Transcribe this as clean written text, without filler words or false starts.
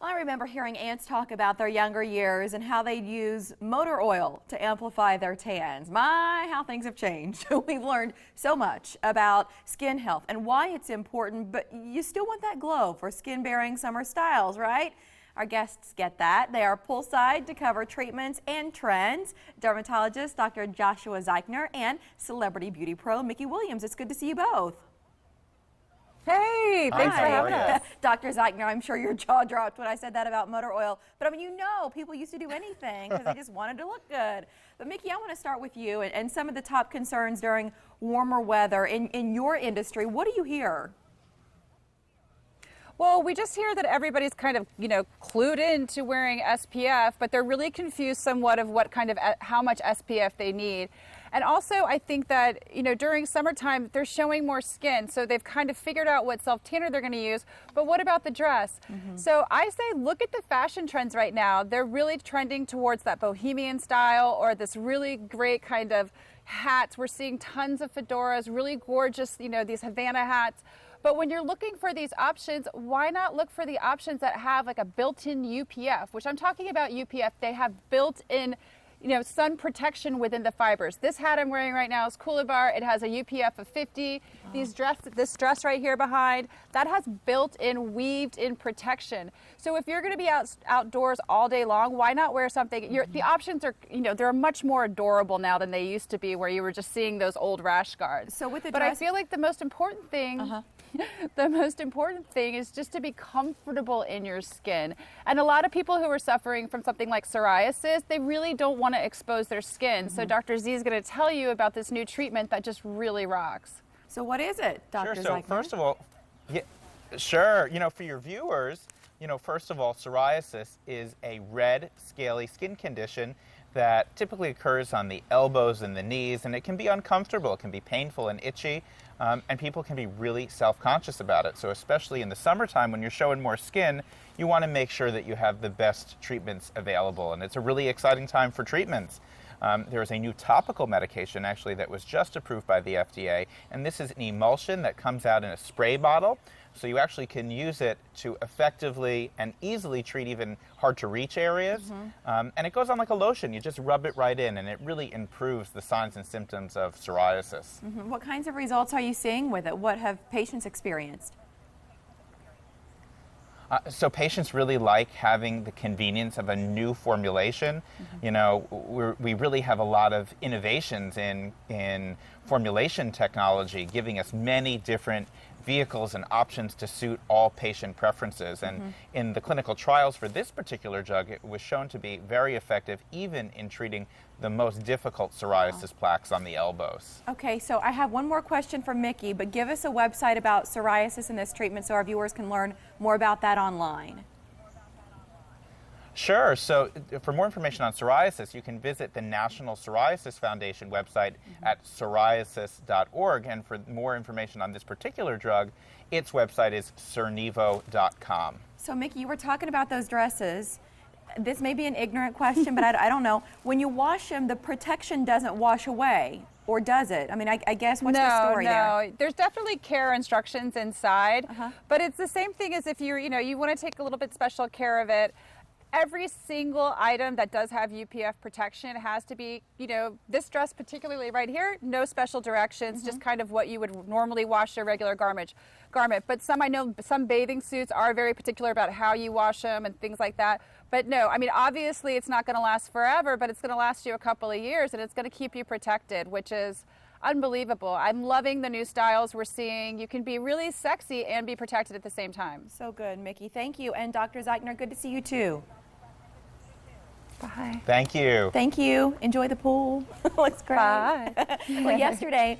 Well, I remember hearing aunts talk about their younger years and how they'd use motor oil to amplify their tans. My, how things have changed. We've learned so much about skin health and why it's important, but you still want that glow for skin-bearing summer styles, right? Our guests get that. They are poolside to cover treatments and trends. Dermatologist Dr. Joshua Zeichner and celebrity beauty pro Mickey Williams. It's good to see you both. Hey, thanks for having us. Dr. Zeichner, I'm sure your jaw dropped when I said that about motor oil. But I mean, you know, people used to do anything because they just wanted to look good. But Mickey, I want to start with you and some of the top concerns during warmer weather in your industry. What do you hear? Well, we just hear that everybody's kind of, clued in to wearing SPF, but they're really confused somewhat of how much SPF they need. And also, I think that, during summertime, they're showing more skin. So they've kind of figured out what self-tanner they're going to use. But what about the dress? So I say, look at the fashion trends right now. They're really trending towards that bohemian style or this really great kind of hats. We're seeing tons of fedoras, really gorgeous, these Havana hats. But when you're looking for these options, why not look for the options that have like a built-in UPF, which I'm talking about UPF. They have built-in sun protection within the fibers. This hat I'm wearing right now is Coolibar. It has a UPF of 50. Wow. This dress right here behind, that has built-in, weaved-in protection. So if you're going to be outdoors all day long, why not wear something? The options are, they're much more adorable now than they used to be, where you were just seeing those old rash guards. So with the But dress, I feel like the most important thing the most important thing is just to be comfortable in your skin. And a lot of people who are suffering from something like psoriasis, they really don't want to expose their skin. So Dr. Z is going to tell you about this new treatment that just really rocks. So what is it, Dr. Sure. So Zeichner? first of all, sure. For your viewers, first of all, psoriasis is a red, scaly skin condition that typically occurs on the elbows and the knees, and it can be uncomfortable. It can be painful and itchy, and people can be really self-conscious about it. So especially in the summertime when you're showing more skin, you want to make sure that you have the best treatments available, and it's a really exciting time for treatments. There is a new topical medication actually that was just approved by the FDA, and this is an emulsion that comes out in a spray bottle. So you actually can use it to effectively and easily treat even hard to reach areas. And it goes on like a lotion. You just rub it right in, and it really improves the signs and symptoms of psoriasis. What kinds of results are you seeing with it? What have patients experienced? So patients really like having the convenience of a new formulation. We really have a lot of innovations in formulation technology, giving us many different vehicles and options to suit all patient preferences. And in the clinical trials for this particular drug, it was shown to be very effective even in treating the most difficult psoriasis plaques on the elbows. Okay, so I have one more question for Mickey, but give us a website about psoriasis and this treatment so our viewers can learn more about that online. Sure. So for more information on psoriasis, you can visit the National Psoriasis Foundation website at psoriasis.org. And for more information on this particular drug, its website is cernivo.com. So Mickey, you were talking about those dresses. This may be an ignorant question, but I don't know. When you wash them, the protection doesn't wash away, or does it? I mean, I guess what's the story there? No, there's definitely care instructions inside, but it's the same thing as if you want to take a little bit special care of it. Every single item that does have UPF protection has to be, this dress particularly right here, no special directions, just kind of what you would normally wash your regular garment. But I know some bathing suits are very particular about how you wash them and things like that. But no, I mean, obviously it's not going to last forever, but it's going to last you a couple of years, and it's going to keep you protected, which is unbelievable. I'm loving the new styles we're seeing. You can be really sexy and be protected at the same time. So good, Mickey. Thank you. And Dr. Zeichner, good to see you too. Bye. Thank you. Thank you. Enjoy the pool. Looks great. Bye. Well, yesterday,